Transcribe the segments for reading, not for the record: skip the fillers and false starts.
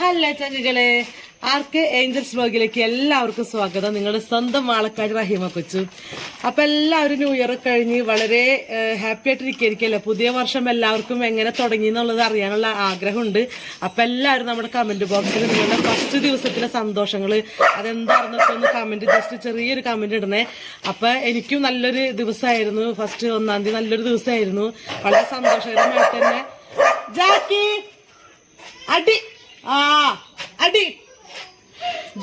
Hello ചങ്കികളെ, ആർക്ക് Angeles വ്ലോഗിലേക്ക് എല്ലാവർക്കും സ്വാഗതം. നിങ്ങളുടെ സ്വന്തം വാളക്കാട് റഹീമ കൊച്ചു. അപ്പൊ എല്ലാവരും ന്യൂ ഇയർ കഴിഞ്ഞ് വളരെ ഹാപ്പി ആയിട്ടിരിക്കുകയല്ലേ. പുതിയ വർഷം എല്ലാവർക്കും എങ്ങനെ തുടങ്ങി എന്നുള്ളത് അറിയാനുള്ള ആഗ്രഹമുണ്ട്. അപ്പൊ എല്ലാവരും നമ്മുടെ കമന്റ് ബോക്സിൽ നിങ്ങളുടെ ഫസ്റ്റ് ദിവസത്തിലെ സന്തോഷങ്ങൾ അതെന്താണെന്നൊക്കെ ഒന്ന് കമന്റ്, ജസ്റ്റ് ചെറിയൊരു കമന്റ് ഇടണേ. അപ്പൊ എനിക്കും നല്ലൊരു ദിവസമായിരുന്നു. ഫസ്റ്റ് 1-ാം തീയതി നല്ലൊരു ദിവസമായിരുന്നു. വളരെ സന്തോഷകരമായിട്ട് തന്നെ. ജാക്കി അടി അടി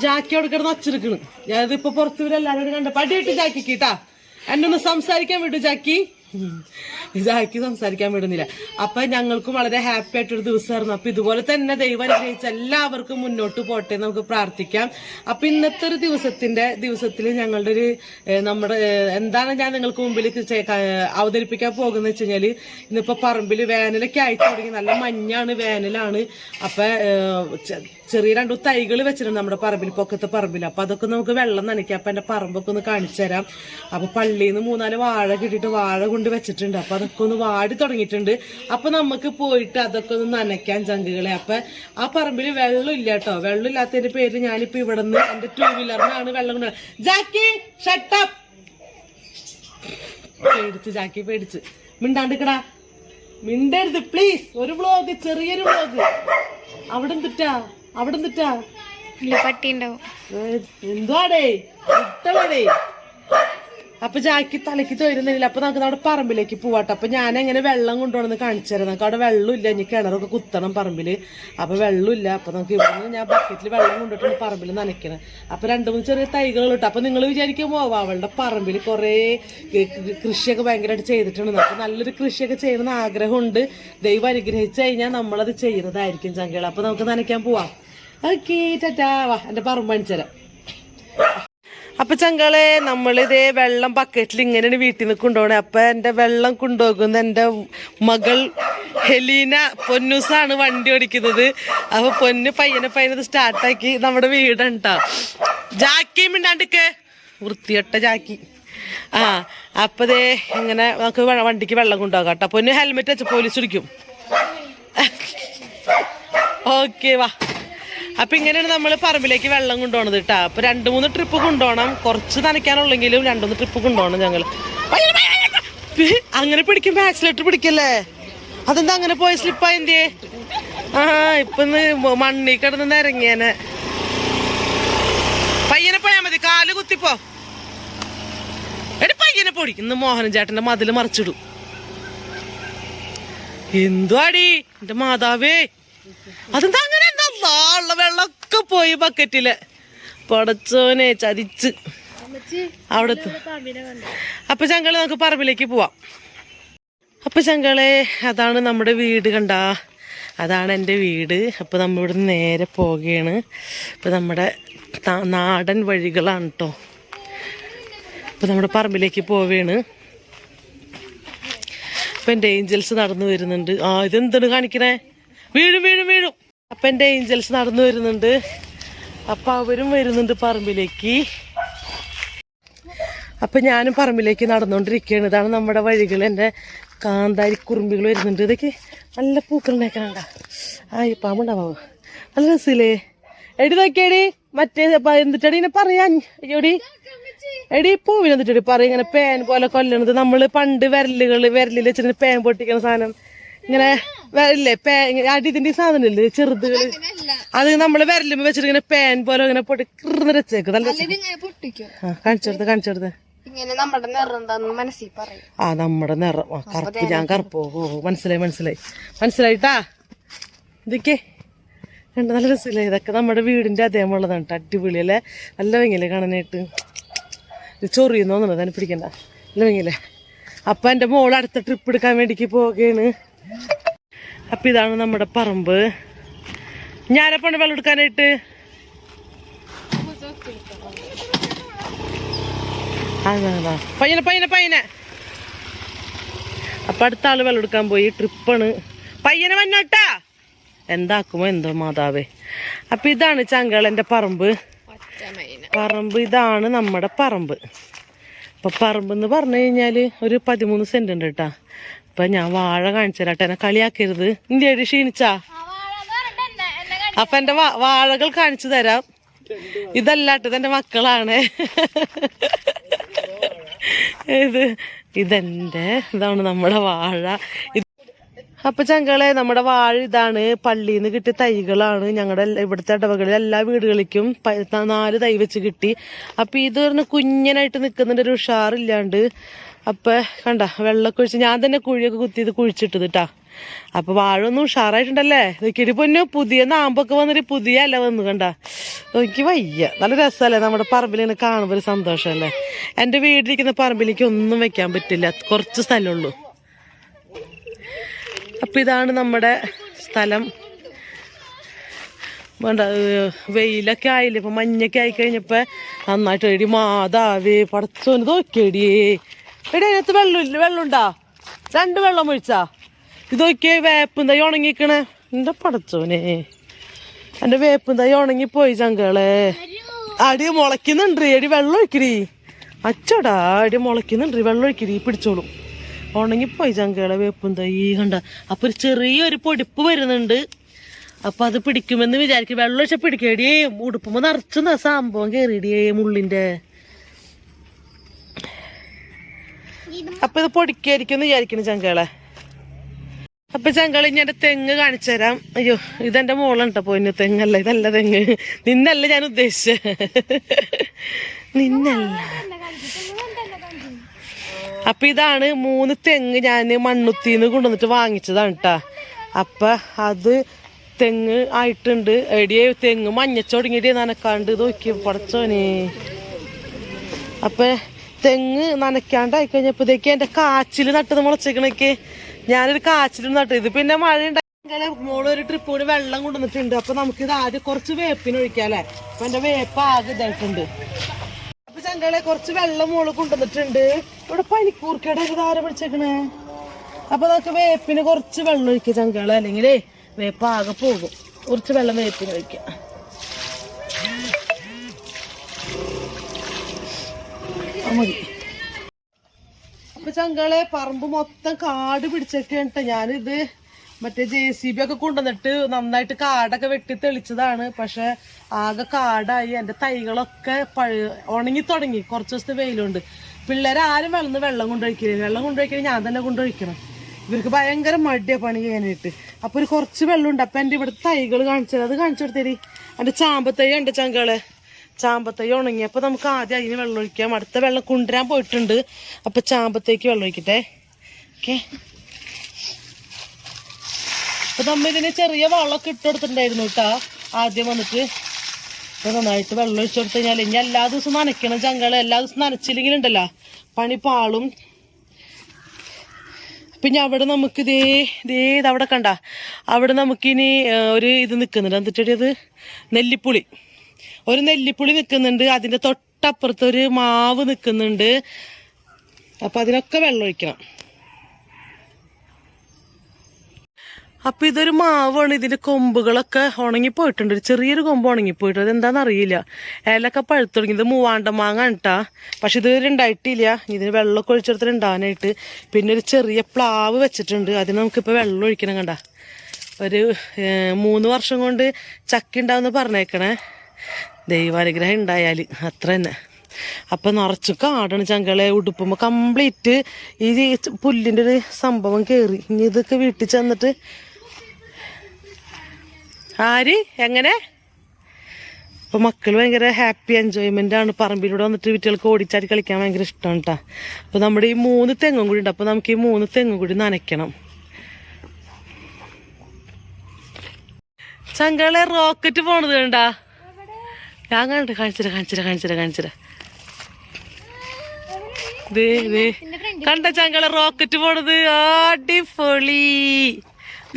ജാക്കിയോട് കിടന്ന് വച്ചിരിക്കണ്. ഞാനിതിപ്പോ പുറത്തു എല്ലാവരോടും കണ്ടപ്പോ അടി ഇട്ട് ജാക്കിട്ടാ എന്നെ ഒന്ന് സംസാരിക്കാൻ വിട്ടു. ജാക്കി സംസാരിക്കാൻ വിടുന്നില്ല. അപ്പൊ ഞങ്ങൾക്കും വളരെ ഹാപ്പി ആയിട്ടൊരു ദിവസമായിരുന്നു. അപ്പൊ ഇതുപോലെ തന്നെ ദൈവം അനുഗ്രഹിച്ച എല്ലാവർക്കും മുന്നോട്ട് പോട്ടെ നമുക്ക് പ്രാർത്ഥിക്കാം. അപ്പൊ ഇന്നത്തെ ഒരു ദിവസത്തിൽ ഞങ്ങളുടെ ഒരു നമ്മുടെ എന്താണ് ഞാൻ നിങ്ങൾക്ക് മുമ്പിൽ അവതരിപ്പിക്കാൻ പോകുന്നത് വെച്ച് കഴിഞ്ഞാല്, ഇന്നിപ്പോ പറമ്പില് വേനലൊക്കെ ആയി തുടങ്ങി. നല്ല മഞ്ഞാണ്, വേനലാണ്. അപ്പൊ ചെറിയ 2 തൈകൾ വെച്ചിട്ടുണ്ട് നമ്മുടെ പറമ്പിൽ, പൊക്കത്തെ പറമ്പിൽ. അപ്പൊ അതൊക്കെ നമുക്ക് വെള്ളം നനയ്ക്കാം. അപ്പൊ എന്റെ പറമ്പൊക്കെ ഒന്ന് കാണിച്ചു തരാം. അപ്പൊ പള്ളിയിൽ നിന്ന് 3-4 വാഴ കിട്ടിയിട്ട് വാഴ കൊണ്ട് വെച്ചിട്ടുണ്ട്. അപ്പൊ അതൊക്കെ ഒന്ന് വാടി തുടങ്ങിയിട്ടുണ്ട്. അപ്പൊ നമുക്ക് പോയിട്ട് അതൊക്കെ ഒന്ന് നനയ്ക്കാൻ ചങ്കുകളെ. അപ്പൊ ആ പറമ്പിൽ വെള്ളം ഇല്ല കേട്ടോ. വെള്ളം ഇല്ലാത്തതിന്റെ പേര് ഞാനിപ്പോ ഇവിടെ നിന്ന് എന്റെ 2 വീലറിനാണ് വെള്ളം കൊണ്ട്. ജാക്കി ഷട്ടപ്പ്. ജാക്കി പേടിച്ച് മിണ്ടാണ്ടിക്കടാ, മിണ്ടരുത് പ്ലീസ്. ഒരു വ്ലോഗ്, ചെറിയൊരു വ്ലോഗ്. അവിടെ എന്തിട്ടാ പട്ടി ഉണ്ടാവും. എന്തുവാടേ ഇട്ടളേ. അപ്പൊ ജാക്കി തലയ്ക്ക് തൊരുന്നില്ല. അപ്പൊ നമുക്ക് നമ്മുടെ പറമ്പിലേക്ക് പോവാട്ടെ. അപ്പൊ ഞാൻ എങ്ങനെ വെള്ളം കൊണ്ടുപോകണമെന്ന് കാണിച്ചു തരാം. നമുക്ക് അവിടെ വെള്ളമില്ല, ഇനി കിണറൊക്കെ കുത്തണം പറമ്പില്. അപ്പൊ വെള്ളമില്ല. അപ്പൊ നമുക്ക് ഇവിടെ ഞാൻ ബക്കറ്റിൽ വെള്ളം കൊണ്ടിട്ടാണ് പറമ്പിൽ നനയ്ക്കണം. അപ്പൊ 2-3 ചെറിയ തൈകൾ ഇട്ടു. അപ്പൊ നിങ്ങൾ വിചാരിക്കുമ്പോ അവളുടെ പറമ്പിൽ കുറെ കൃഷിയൊക്കെ ഭയങ്കരമായിട്ട് ചെയ്തിട്ടുണ്ട്. അപ്പൊ നല്ലൊരു കൃഷിയൊക്കെ ചെയ്യണമെന്ന് ആഗ്രഹമുണ്ട്. ദൈവം അനുഗ്രഹിച്ചു കഴിഞ്ഞാൽ നമ്മളത് ചെയ്യുന്നതായിരിക്കും ചങ്കൾ. അപ്പൊ നമുക്ക് നനയ്ക്കാൻ പോവാം. ഓക്കേ, ടാറ്റാ. വാ, എന്റെ പറമ്പ് കാണിച്ചുതരാം. അപ്പൊ ചങ്കളെ, നമ്മളിതേ വെള്ളം ബക്കറ്റിൽ ഇങ്ങനെയാണ് വീട്ടിൽ നിന്ന് കൊണ്ടുപോകണേ. അപ്പൊ എന്റെ വെള്ളം കൊണ്ടുപോകുന്ന എന്റെ മകൾ ഹെലീന പൊന്നൂസാണ് വണ്ടി ഓടിക്കുന്നത്. അപ്പൊ പൊന്ന് പയ്യനെ സ്റ്റാർട്ടാക്കി നമ്മുടെ വീടുണ്ടാ. ജാക്കി മിണ്ടാണ്ടിക്ക്, വൃത്തിയൊട്ട ജാക്കി. അപ്പൊ ദേ ഇങ്ങനെ നമുക്ക് വണ്ടിക്ക് വെള്ളം കൊണ്ടുപോകാം കേട്ടോ. പൊന്ന് ഹെൽമെറ്റ് വെച്ച് പോലീസ് പിടിക്കും. ഓക്കെ, വാ. അപ്പൊ ഇങ്ങനെയാണ് നമ്മൾ പറമ്പിലേക്ക് വെള്ളം കൊണ്ടുപോകണത് കേട്ടാ. അപ്പൊ 2-3 ട്രിപ്പ് കൊണ്ടുപോകണം. കുറച്ച് നനയ്ക്കാനുള്ളെങ്കിലും 2-3 ട്രിപ്പ് കൊണ്ടുപോകണം ഞങ്ങൾ. അങ്ങനെ പിടിക്കുമ്പോ ആക്സിലേറ്റർ പിടിക്കല്ലേ. അതെന്താ അങ്ങനെ പോയ സ്ലിപ്പായതിന്റെ? ഇപ്പൊ മണ്ണി കിടന്ന് ഇറങ്ങിയാനെ. പയ്യനെ പോയാ മതി, കാല് കുത്തിപ്പോ. എടി പയ്യനെ പൊടി. ഇന്ന് മോഹനൻ ചേട്ടന്റെ മതില് മറിച്ചിടും. എന്തുവാടി എന്റെ മാതാവേ, അതെന്താ അങ്ങനെ? ഉള്ള വെള്ളമൊക്കെ പോയി ബക്കറ്റില്. പടച്ചോനെ ചതിച്ച് അവിടത്തെ. അപ്പൊ ചങ്കളെ നമുക്ക് പറമ്പിലേക്ക് പോവാം. അപ്പൊ ചങ്കളെ, അതാണ് നമ്മുടെ വീട് കണ്ടാ. അതാണ് എൻ്റെ വീട്. അപ്പൊ നമ്മളിവിടെ നേരെ പോവുകയാണ്. ഇപ്പൊ നമ്മുടെ നാടൻ വഴികളാണ് കേട്ടോ. അപ്പൊ നമ്മുടെ പറമ്പിലേക്ക് പോവുകയാണ്. അപ്പൊ എൻ്റെ ഏഞ്ചൽസ് നടന്നു വരുന്നുണ്ട്. ഇതെന്താണ് കാണിക്കണേ? വീഴും. അപ്പൊ എൻ്റെ ഏഞ്ചൽസ് നടന്നു വരുന്നുണ്ട്. അപ്പൊ അവരും വരുന്നുണ്ട് പറമ്പിലേക്ക്. അപ്പൊ ഞാനും പറമ്പിലേക്ക് നടന്നുകൊണ്ടിരിക്കുകയാണ്. ഇതാണ് നമ്മുടെ വഴികൾ. എൻ്റെ കാന്താരി കുറുമ്പികൾ വരുന്നുണ്ട്. ഇതൊക്കെ നല്ല പൂക്കളുണ്ടാക്കാനുണ്ടാ. ഈ പാമ്പുണ്ടാവോ? നല്ല രസില്ലേ. എടി നോക്കിയടി, മറ്റേ എന്നിട്ടടി ഇങ്ങനെ പറയാൻ. അയ്യോടി എടി പൂവിന് എന്നിട്ടടി പറയും. ഇങ്ങനെ പേൻ പോലെ കൊല്ലണത്. നമ്മള് പണ്ട് വിരലിൽ വെച്ചിട്ട് പേൻ പൊട്ടിക്കുന്ന സാധനം ഇങ്ങനെ ഇല്ലേ, ഇതിന്റെ സാധനം ഇല്ലേ ചെറുതുകള്, അത് നമ്മള് വിരലുമ്പോ വെച്ചിട്ട് ഇങ്ങനെ പേൻ പോലെ ഇങ്ങനെ പൊട്ടി കിറന്ന് വെച്ചേക്ക്. നല്ല കാണിച്ചെടുത്ത് നമ്മുടെ നിറം കറുപ്പ്. ഞാൻ കറുപ്പോ? മനസ്സിലായിട്ടാ. ഇതൊക്കെ നല്ല രസമില്ലേ? ഇതൊക്കെ നമ്മുടെ വീടിന്റെ അതേമുള്ളതാണ് കേട്ടോ. അടിപൊളിയല്ലേ, നല്ല ഭംഗിയല്ലേ കാണാനായിട്ട്. ഇത് ചൊറിയെന്ന് തോന്നുന്നത്, അതിനെ പിടിക്കണ്ട. നല്ല ഭംഗിയല്ലേ. അപ്പൊ എന്റെ മോള് അടുത്ത ട്രിപ്പ് എടുക്കാൻ വേണ്ടിക്ക് പോവുകയാണ്. അപ്പൊ ഇതാണ് നമ്മുടെ പറമ്പ്. ഞാനെപ്പോണ്ട് വെള്ളം എടുക്കാനായിട്ട്? പയ്യനെ. അപ്പൊ അടുത്ത ആള് വെള്ളം എടുക്കാൻ പോയി. ട്രിപ്പാണ്. പയ്യനെ വന്നോട്ടാ. എന്താക്കുമോ എന്തോ മാതാവേ. അപ്പൊ ഇതാണ് ചങ്കളെന്റെ പറമ്പ്. ഇതാണ് നമ്മുടെ പറമ്പ്. അപ്പൊ പറമ്പെന്ന് പറഞ്ഞു കഴിഞ്ഞാല് ഒരു 13 സെന്റ് ഉണ്ട് കേട്ടാ. അപ്പൊ ഞാൻ വാഴ കാണിച്ചു തരാട്ടെ, എന്നെ കളിയാക്കരുത്. ഇന്ത്യയുടെ ക്ഷീണിച്ചാ? അപ്പൊ എന്റെ വാഴകൾ കാണിച്ചു തരാം. ഇതല്ലാട്ട് ഇതെന്റെ മക്കളാണ്. ഇതാണ് നമ്മുടെ വാഴ. അപ്പൊ ചങ്കളെ നമ്മുടെ വാഴ ഇതാണ്. പള്ളിയിൽ നിന്ന് കിട്ടിയ തൈകളാണ്. ഞങ്ങളുടെ ഇവിടുത്തെ ഇടവകളിൽ എല്ലാ വീടുകളിലേക്കും 4 തൈ വെച്ച് കിട്ടി. അപ്പൊ ഇത് പറഞ്ഞ കുഞ്ഞനായിട്ട് നിൽക്കുന്നുണ്ട്, ഒരു ഉഷാറില്ലാണ്ട്. അപ്പൊ കണ്ട വെള്ളമൊക്കെ ഒഴിച്ച് ഞാൻ തന്നെ കുഴിയൊക്കെ കുത്തി ഇത് കുഴിച്ചിട്ടത് കേട്ടാ. അപ്പൊ വാഴ ഒന്നും ഉഷാറായിട്ടുണ്ടല്ലേ. നോക്കിയിട്ട് പൊന്നു പുതിയ നാമ്പൊക്കെ വന്നിട്ട് പുതിയ ഇല വന്നു കണ്ട. എനിക്ക് വയ്യ. നല്ല രസമല്ലേ നമ്മുടെ പറമ്പിൽ ഇങ്ങനെ കാണുമ്പോൾ ഒരു സന്തോഷമല്ലേ. എൻ്റെ വീട്ടിലിരിക്കുന്ന പറമ്പിലേക്ക് ഒന്നും വെക്കാൻ പറ്റില്ല, കുറച്ച് സ്ഥലമുള്ളൂ. അപ്പൊ ഇതാണ് നമ്മുടെ സ്ഥലം. വേണ്ട വെയിലൊക്കെ ആയില്ലേ, ഇപ്പൊ മഞ്ഞൊക്കെ ആയി കഴിഞ്ഞപ്പോ നന്നായിട്ട് എടി മാതാവേ പടച്ചോന് നോക്കിയടിയേ. എടി അതിനകത്ത് വെള്ളമുണ്ടാ? 2 വെള്ളം ഒഴിച്ചാ? ഇത് നോക്കിയേ വേപ്പും തൈ ഉണങ്ങിക്കണേ. എന്റെ പടച്ചോനെ എന്റെ വേപ്പും തൈ ഉണങ്ങിപ്പോയി ചങ്കളെ. അടി മുളയ്ക്കുന്നുണ്ട്. എടി വെള്ളം ഒഴിക്കടി. അച്ചടാ അടി മുളയ്ക്കുന്നുണ്ട്, വെള്ളം ഒഴിക്കടി, പിടിച്ചോളും. ഉണങ്ങിപ്പോയി ചങ്കളെ വേപ്പും തൈ കണ്ട. അപ്പൊ ഒരു ചെറിയൊരു പൊടിപ്പ് വരുന്നുണ്ട്. അപ്പൊ അത് പിടിക്കുമെന്ന് വിചാരിക്കും. വെള്ളം ഒഴിച്ച പിടിക്കേടിയേ. ഉടുപ്പുമ്പോ നിറച്ചുന്ന സംഭവം കേറിയടിയേ മുള്ളിന്റെ. അപ്പൊ ഇത് പൊടിക്കായിരിക്കും വിചാരിക്കുന്നു ചങ്കളെ. അപ്പൊ ചങ്കളി ഞാൻ തെങ്ങ് കാണിച്ചു തരാം. അയ്യോ ഇതെന്റെ മോളുണ്ടോ പോയിന്. തെങ്ങല്ല, ഇതല്ല തെങ്ങ്. നിന്നല്ല ഞാൻ ഉദ്ദേശിച്ച, നിന്നല്ല. അപ്പൊ ഇതാണ് 3 തെങ്ങ് ഞാൻ മണ്ണുത്തിന്ന് കൊണ്ടുവന്നിട്ട് വാങ്ങിച്ചതാണ് കേട്ടാ. അപ്പൊ അത് തെങ്ങ് ആയിട്ടുണ്ട്. എടിയെ തെങ്ങ് മഞ്ഞച്ചൊടുങ്ങിയിട്ട് നനക്കാണ്ട് നോക്കി പടച്ചോനെ. അപ്പൊ തെങ്ങ് നനയ്ക്കാണ്ടായി കഴിഞ്ഞപ്പോഴത്തേക്ക് എന്റെ കാച്ചില് നട്ടത് മുളച്ചേക്കണേക്ക്. ഞാനൊരു കാച്ചിലും നട്ടത്. പിന്നെ മഴ ഉണ്ടായി മോളൊരു ട്രിപ്പ് കൂടി വെള്ളം കൊണ്ടുവന്നിട്ടുണ്ട്. അപ്പൊ നമുക്കിത് ആദ്യം കുറച്ച് വേപ്പിന് ഒഴിക്കാല്ലേ. അപ്പൊ എന്റെ വേപ്പ് ആകെ ഇതായിട്ടുണ്ട്. അപ്പൊ ചങ്കളെ കുറച്ച് വെള്ളം മോള് കൊണ്ടുവന്നിട്ടുണ്ട്. ഇവിടെ പനിക്കൂർക്കയുടെ ധാര പിടിച്ചേക്കണേ. അപ്പൊ നമുക്ക് വേപ്പിന് കുറച്ച് വെള്ളം ഒഴിക്കുക ചങ്കളെ, അല്ലെങ്കിലേ വേപ്പ് ആകെ പോകും. കുറച്ച് വെള്ളം വേപ്പിന് ഒഴിക്കാം. മതി. അപ്പൊ ചങ്കളെ പറമ്പ് മൊത്തം കാട് പിടിച്ചൊക്കെ. ഞാനിത് മറ്റേ JCB ഒക്കെ കൊണ്ടുവന്നിട്ട് നന്നായിട്ട് കാടൊക്കെ വെട്ടി തെളിച്ചതാണ്. പക്ഷെ ആകെ കാടായി. എൻ്റെ തൈകളൊക്കെ ഉണങ്ങി തുടങ്ങി. കുറച്ച് ദിവസത്തെ വെയിലുണ്ട്. പിള്ളേരാരും വെള്ളം കൊണ്ടൊഴിക്കില്ല. വെള്ളം കൊണ്ടൊഴിക്കണേ ഞാൻ തന്നെ കൊണ്ടൊഴിക്കണം. ഇവർക്ക് ഭയങ്കര മടിയാണ് പണി ചെയ്യാനായിട്ട്. അപ്പൊ ഒരു കുറച്ച് വെള്ളമുണ്ട്. അപ്പൊ എൻ്റെ ഇവിടെ തൈകൾ കാണിച്ചത്, അത് കാണിച്ചു കൊടുത്തേരി. എൻ്റെ ചാമ്പത്തൈ ഉണ്ട് ചങ്കളെ. ചാമ്പത്തൈ ഉണങ്ങി. അപ്പൊ നമുക്ക് ആദ്യം അതിന് വെള്ളം ഒഴിക്കാം. അടുത്ത വെള്ളം കൊണ്ടുവരാൻ പോയിട്ടുണ്ട്. അപ്പൊ ചാമ്പത്തേക്ക് വെള്ളം ഒഴിക്കട്ടെ. ഓക്കെ. അപ്പൊ നമ്മ ഇതിന് ചെറിയ വെള്ളമൊക്കെ ഇട്ട് കൊടുത്തിട്ടുണ്ടായിരുന്നു കേട്ടാ ആദ്യം വന്നിട്ട്. അപ്പൊ നന്നായിട്ട് വെള്ളം ഒഴിച്ചു കൊടുത്തു കഴിഞ്ഞാൽ ഇനി എല്ലാ ദിവസവും നനയ്ക്കണം ചങ്കളെ. എല്ലാ ദിവസവും നനച്ചില്ലെങ്കിലുണ്ടല്ലോ പണി പാളും. പിന്നെ അവിടെ നമുക്ക് അവിടെ കണ്ട അവിടെ നമുക്കിനി ഒരു ഇത് നിൽക്കുന്നുണ്ട്. എന്നിട്ട് അത് നെല്ലിപ്പുളി, ഒരു നെല്ലിപ്പുളി നിൽക്കുന്നുണ്ട്. അതിന്റെ തൊട്ടപ്പുറത്ത് ഒരു മാവ് നിൽക്കുന്നുണ്ട്. അപ്പൊ അതിനൊക്കെ വെള്ളം ഒഴിക്കണം. അപ്പൊ ഇതൊരു മാവാണ്. ഇതിന്റെ കൊമ്പുകളൊക്കെ ഉണങ്ങിപ്പോയിട്ടുണ്ട്. ഒരു ചെറിയൊരു കൊമ്പ് ഉണങ്ങിപ്പോയിട്ട് അതെന്താന്ന് അറിയില്ല. ഇലൊക്കെ പഴുത്തു തുടങ്ങി. ഇത് മൂവാണ്ട മാങ്ങ കേട്ടാ. പക്ഷെ ഇത് ഉണ്ടായിട്ടില്ല. ഇതിന് വെള്ളമൊക്കെ ഒഴിച്ചെടുത്തിട്ട് ഉണ്ടാവാനായിട്ട്. പിന്നെ ഒരു ചെറിയ പ്ലാവ് വെച്ചിട്ടുണ്ട്. അതിന് നമുക്കിപ്പോൾ വെള്ളം ഒഴിക്കണം. കണ്ട ഒരു 3 വർഷം കൊണ്ട് ചക്ക ഉണ്ടാവുമെന്ന് പറഞ്ഞേക്കണേ. ദൈവാനുഗ്രഹം ഉണ്ടായാൽ അത്ര തന്നെ. അപ്പൊ നിറച്ചു കാടാണ് ചങ്കളെ. ഉടുപ്പുമ്പോ കംപ്ലീറ്റ് ഈ പുല്ലിന്റെ ഒരു സംഭവം കേറി. ഇനി ഇതൊക്കെ വീട്ടിൽ ചെന്നിട്ട് ആര് എങ്ങനെ. അപ്പൊ മക്കൾ ഭയങ്കര ഹാപ്പി എൻജോയ്മെന്റ് ആണ്. പറമ്പിലൂടെ വന്നിട്ട് വീട്ടുകൾക്ക് ഓടിച്ചാടി കളിക്കാൻ ഭയങ്കര ഇഷ്ടമാണ് കേട്ടാ. അപ്പൊ നമ്മുടെ ഈ 3 തെങ്ങും കൂടി ഉണ്ട്. അപ്പൊ നമുക്ക് ഈ 3 തെങ്ങും കൂടി നനയ്ക്കണം. ചങ്കളെ റോക്കറ്റ് പോണത് കണ്ടാ? ഞാൻ കണ്ടു. കാണിച്ചിര കണ്ട ചങ്കളെ റോക്കറ്റ് പോണത്. അടിപൊളി.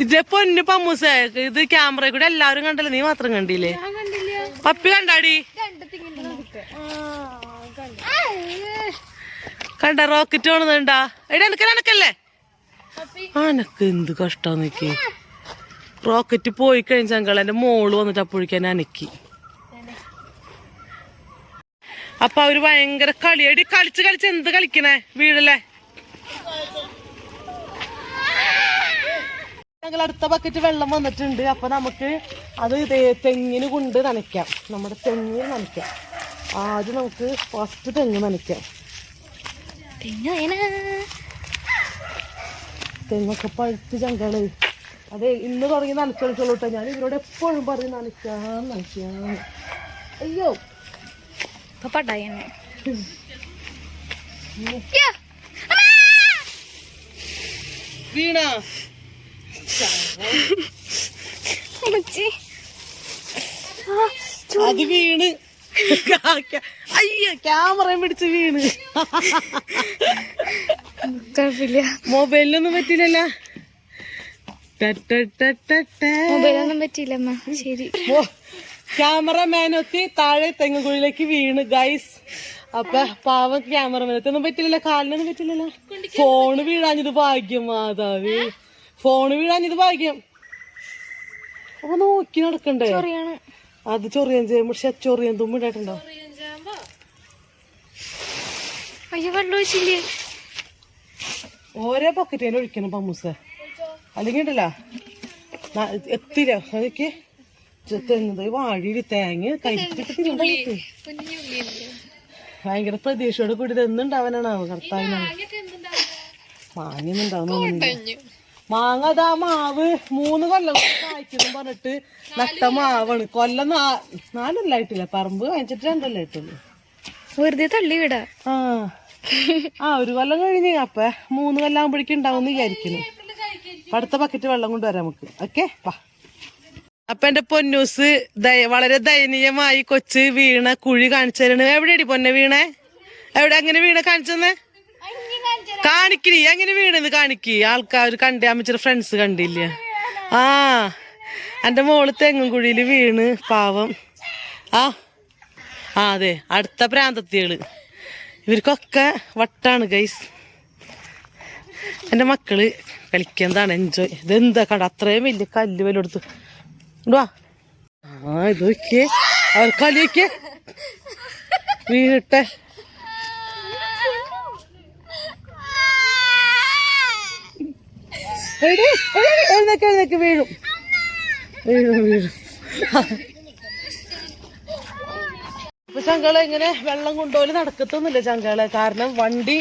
ഇതേ പൊന്നു പമ്മൂസ. ഇത് ക്യാമറ കൂടെ എല്ലാവരും കണ്ടല്ലേ, നീ മാത്രം കണ്ടില്ലേ? പപ്പി കണ്ടാടി? കണ്ട റോക്കറ്റ് പോണത് കണ്ടാ? എടി എനക്കല്ലേ അനക്ക് എന്ത് കഷ്ടം നോക്കി. റോക്കറ്റ് പോയി കഴിഞ്ഞ ചങ്കളെ എന്റെ മോള് വന്നിട്ട് അപ്പോഴേക്കാൻ അനക്കി. അപ്പൊ അവര് ഭയങ്കര കളിയടി. കളിച്ച് എന്ത് കളിക്കണേ വീടല്ലേ. ഞങ്ങൾ അടുത്ത ബക്കറ്റ് വെള്ളം വന്നിട്ടുണ്ട്. അപ്പൊ നമുക്ക് അത് തെങ്ങിന് കൊണ്ട് നനയ്ക്കാം. നമ്മുടെ തെങ്ങിന് നനയ്ക്കാം. ആദ്യം നമുക്ക് ഫസ്റ്റ് തെങ്ങ് നനയ്ക്കാം. തെങ്ങൊക്കെ പഴുത്ത് ചങ്കള്. അതെ, ഇന്ന് തുടങ്ങി നനച്ചോളിച്ചോളൂ കേട്ടോ. ഞാൻ ഇവരോട് എപ്പോഴും പറയും നനയ്ക്കാം. അയ്യോ പട്ടായി വീണ അത് വീണ്. അയ്യോ, ക്യാമറയും പിടിച്ച് വീണ്. കുഴപ്പമില്ല, മൊബൈലിനൊന്നും പറ്റില്ലല്ലോ. മൊബൈലൊന്നും പറ്റിയില്ലമ്മ. ശരി, ക്യാമറമാനൊത്തി താഴെ തെങ്ങുകുഴിയിലേക്ക് വീണ് ഗൈസ്. അപ്പൊ പാവം ക്യാമറമാനത്തൊന്നും പറ്റില്ലല്ലോ, കാലിനൊന്നും പറ്റില്ലല്ലോ. ഫോണ് വീഴാഞ്ഞത് ഭാഗ്യം. മാതാവേ, ഫോണ് വീഴാഞ്ഞത് ഭാഗ്യം. അപ്പൊ നോക്കി നടക്കണ്ടേ? അത് ചൊറിയാൻ ചെയ്യുമ്പോ ചൊറിയാൻ തുമ്മിണ്ടായിട്ടുണ്ടോ? അയ്യോ, വെള്ളം ഒഴിച്ചില്ലേ? ഓരോ ബക്കറ്റ് ഒഴിക്കണം പമ്മൂസ, അല്ലെങ്കിൽ ഉണ്ടല്ലോ എത്തില്ല. അതൊക്കെ തെങ്ങ് വാഴിയിൽ തേങ്ങ കരിച്ചിട്ട് തിരുണ്ടായിട്ട് ഭയങ്കര പ്രതീക്ഷയോട് കൂടി ഇതെന്നുണ്ടാവാനാണാവോ കർത്താവിനാണ്. മാങ്ങയൊന്നുണ്ടാവുന്ന മാങ്ങ അതാ മാവ് 3 കൊല്ലം കായ്ക്കുന്നു പറഞ്ഞിട്ട് നട്ട മാവാണ്. കൊല്ലം 4 കൊല്ലായിട്ടില്ല. പറമ്പ് വാങ്ങിച്ചിട്ട് 2 കൊല്ലായിട്ടുള്ളൂ. വെറുതെ തള്ളി വിടാ. ആ 1 കൊല്ലം കഴിഞ്ഞ്. അപ്പൊ 3 കൊല്ലം ആകുമ്പോഴേക്കും ഉണ്ടാവും വിചാരിക്കുന്നു. അടുത്ത ബക്കറ്റ് വെള്ളം കൊണ്ടുവരാം നമുക്ക്. ഓക്കെ, വാ. അപ്പൊ എന്റെ പൊന്നൂസ് വളരെ ദയനീയമായി കൊച്ച് വീണ കുഴി കാണിച്ചു തരണ. എവിടെയടി പൊന്നെ വീണേ? എവിടെ? അങ്ങനെ വീണ കാണിച്ചെന്നേ കാണിക്കണി. എങ്ങനെ വീണെന്ന് കാണിക്ക്. ആൾക്കാർ കണ്ടേ, അമ്മച്ചിയുടെ ഫ്രണ്ട്സ് കണ്ടില്ല. ആ, എന്റെ മോള് തെങ്ങും കുഴിയില് വീണ് പാവം. ആ അതെ, അടുത്ത പ്രാന്തത്തികള്. ഇവർക്കൊക്കെ വട്ടാണ് ഗൈസ്. എന്റെ മക്കള് കളിക്കുന്നതാണ്, എൻജോയ്. ഇതെന്താ കട അത്രയും വലിയ കല്ല് വല്ല എടുത്ത് വാ. ആ ഇത് നോക്കിയേ, അവർ കളി നോക്കിയേ. വീണിട്ടെ എഴുന്നേക്ക് വീഴും. ഇപ്പൊ ചങ്കള ഇങ്ങനെ വെള്ളം കൊണ്ടുപോലും നടക്കത്തൊന്നുമില്ല ചങ്കള. കാരണം വണ്ടി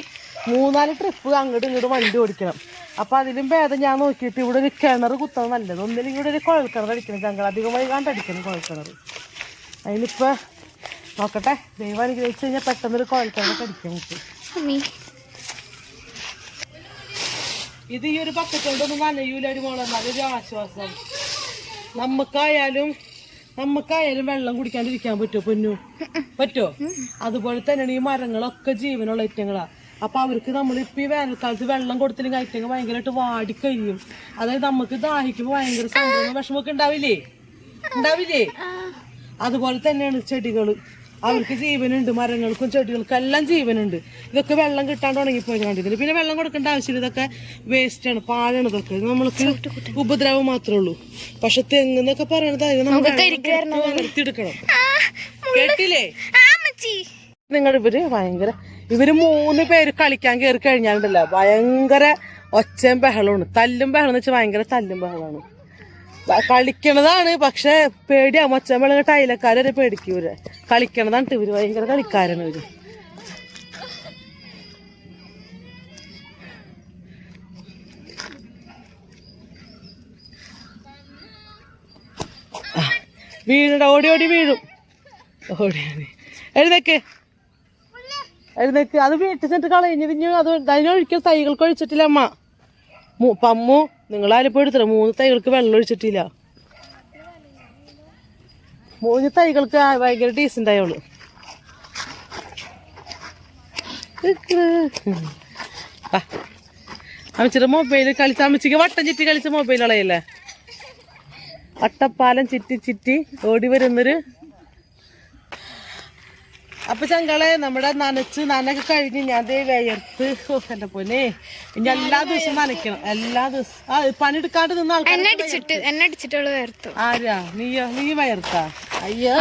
3-4 ട്രിപ്പ് അങ്ങോട്ടും ഇങ്ങോട്ടും വണ്ടി ഓടിക്കണം. അപ്പൊ അതിലും ഭേദം ഞാൻ നോക്കിയിട്ട് ഇവിടെ ഒരു കിണർ കുത്തണം നല്ലത്. ഒന്നിലും ഇവിടെ ഒരു കുഴൽക്കിണർ അടിക്കണം ചങ്കള. അധികമായി കണ്ടടിക്കണം കുഴൽക്കിണർ. അതിനിപ്പോ നോക്കട്ടെ, ദൈവം അനുഗ്രഹിച്ചു കഴിഞ്ഞാൽ പെട്ടെന്നൊരു കുഴൽക്കിണറൊക്കെ അടിക്കാൻ പറ്റും. ഇത് ഈ ഒരു ബക്കറ്റ് കൊണ്ടൊന്നും നനയൂല ഒരു മോളെ. നല്ലൊരു ആശ്വാസം. നമുക്കായാലും വെള്ളം കുടിക്കാണ്ടിരിക്കാൻ പറ്റുമോ പൊന്നു? പറ്റുമോ? അതുപോലെ തന്നെയാണ് ഈ മരങ്ങളൊക്കെ ജീവനുള്ള ഐറ്റങ്ങളാ. അപ്പൊ അവർക്ക് നമ്മളിപ്പോ ഈ വേനൽക്കാലത്ത് വെള്ളം കൊടുത്തില്ലെങ്കിൽ ഐറ്റങ്ങൾ ഭയങ്കരമായിട്ട് വാടിക്കഴിയും. അതായത് നമുക്ക് ദാഹിക്കുമ്പോ ഭയങ്കര സങ്കടവും വിഷമൊക്കെ ഉണ്ടാവില്ലേ? അതുപോലെ തന്നെയാണ് ചെടികള്. അവർക്ക് ജീവനുണ്ട്. മരങ്ങൾക്കും ചെടികൾക്കും എല്ലാം ജീവനുണ്ട്. ഇതൊക്കെ വെള്ളം കിട്ടാണ്ട് ഉണങ്ങിപ്പോയി കണ്ടിട്ടുണ്ട്. പിന്നെ വെള്ളം കൊടുക്കേണ്ട ആവശ്യമില്ല. ഇതൊക്കെ വേസ്റ്റ് ആണ്, പാഴാണ്. ഇതൊക്കെ നമ്മൾക്ക് ഉപദ്രവം മാത്രമേ ഉള്ളൂ. പക്ഷെ തെങ്ങെന്നൊക്കെ പറയണത് നിർത്തിയെടുക്കണം. കേട്ടില്ലേ നിങ്ങൾ? ഇവര് 3 പേര് കളിക്കാൻ കയറി കഴിഞ്ഞാലുണ്ടല്ലോ ഭയങ്കര ഒച്ചയും ബഹളമാണ്. തല്ലും ബഹളം എന്ന് വെച്ചാൽ ഭയങ്കര തല്ലും ബഹളമാണ്. കളിക്കണതാണ്. പക്ഷെ പേടിയാവും. ഒച്ചയും ബഹളം ടൈലക്കാരെ പേടിക്കും. ഇവര് കളിക്കണതാണ്. ഇവര് ഭയങ്കര കളിക്കാരാണ് ഇവര്. വീഴും. ഓടി വീഴും. എഴുന്നേക്ക്. അത് വീട്ടിൽ ചെന്നിട്ട് കളഞ്ഞിരിഞ്ഞു. അത് അതിനൊഴിക്കൽ തൈകൾക്ക് ഒഴിച്ചിട്ടില്ല അമ്മ. പമ്മു നിങ്ങളാരും പോയി എടുത്തില്ല. 3 തൈകൾക്ക് വെള്ളം ഒഴിച്ചിട്ടില്ല. 3 തൈകൾക്ക് ഭയങ്കര ഡീസൻ്റ് ആയോളൂ. അമ്മച്ചിയുടെ മൊബൈല് കളിച്ച അമ്മച്ചിക്ക് വട്ടം ചുറ്റി കളിച്ച മൊബൈൽ കളയല്ലേ. വട്ടപ്പാലം ചുറ്റി ഓടി വരുന്നൊരു. അപ്പൊ ചങ്കളെ നമ്മുടെ നനയൊക്കെ കഴിഞ്ഞ് ഞാൻ വേർത്ത് എന്റെ പൊന്നെ. ഇനി എല്ലാ ദിവസവും നനയ്ക്കണം. എല്ലാ ദിവസവും പണിയെടുക്കാണ്ട് നിന്ന് ആരാ? നീ വയർത്താ? അയ്യോ,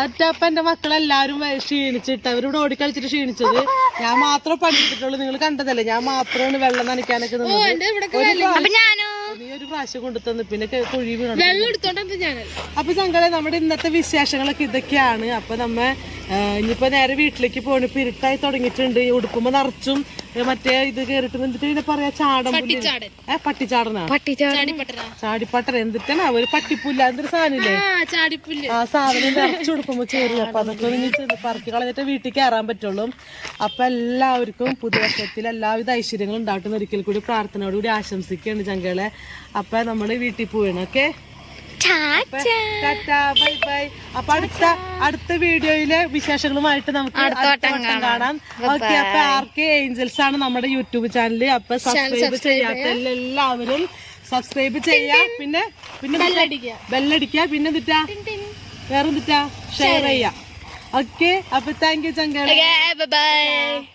അറ്റപ്പ എന്റെ മക്കളെല്ലാരും ക്ഷീണിച്ചിട്ട് അവരിവിടെ ഓടിക്കളിച്ചിട്ട് ക്ഷീണിച്ചത്. ഞാൻ മാത്രം പണിയെടുത്തിട്ടുള്ളൂ, നിങ്ങൾ കണ്ടതല്ലേ, ഞാൻ മാത്രമാണ് വെള്ളം നനയ്ക്കാനൊക്കെ നിന്നത്. നീ ഒരു പ്രാവശ്യം കൊണ്ടുതന്നു, പിന്നെ കുഴി വീണു. അപ്പൊ ചങ്കളെ നമ്മുടെ ഇന്നത്തെ വിശേഷങ്ങളൊക്കെ ഇതൊക്കെയാണ്. അപ്പൊ നമ്മ ഇനിയിപ്പോ നേരെ വീട്ടിലേക്ക് പോകണം. ഇപ്പൊ ഇരുട്ടായി തുടങ്ങിയിട്ടുണ്ട്. ഉടുക്കുമ്പോ നിറച്ചും മറ്റേ ഇത് കേറിട്ട് എന്നിട്ട് ഇതിനെ പറയാ ചാടം, പട്ടിച്ചാടനാ, ചാടിപ്പട്ടൻ, എന്തിട്ടാണ് ഒരു പട്ടിപ്പുല്ല, എന്തൊരു സാധനമില്ലേ ആ സാധനം നിറച്ചു കൊടുക്കുമ്പോ ചേരി. അപ്പൊ അതൊക്കെ ഒന്ന് പറക്കി കളഞ്ഞിട്ട് വീട്ടിൽ കയറാൻ പറ്റുള്ളൂ. അപ്പൊ എല്ലാവർക്കും പുതുവർഷത്തിൽ എല്ലാവിധ ഐശ്വര്യങ്ങളും ഉണ്ടാകുന്ന ഒരിക്കൽ കൂടി പ്രാർത്ഥനയോടുകൂടി ആശംസിക്കുകയാണ് ചങ്കളെ. അപ്പൊ നമ്മള് വീട്ടിൽ പോവാണ്. Okay, bye bye. അപ്പൊ അടുത്ത വീഡിയോയിലെ വിശേഷങ്ങളുമായിട്ട് നമുക്ക് അടുത്ത വട്ടം കാണാം. ഓക്കെ, അപ്പൊ RK ഏഞ്ചൽസ് ആണ് നമ്മുടെ യൂട്യൂബ് ചാനല്. അപ്പൊ സബ്സ്ക്രൈബ് ചെയ്യാത്ത എല്ലാവരും സബ്സ്ക്രൈബ് ചെയ്യാ, പിന്നെ ബെല്ലടിക്കുക, പിന്നെ എന്തിട്ടാ വേറെന്തിട്ടാ ഷെയർ ചെയ്യാ. ഓക്കെ, അപ്പൊ താങ്ക് യു ചങ്കളെ. ബൈ.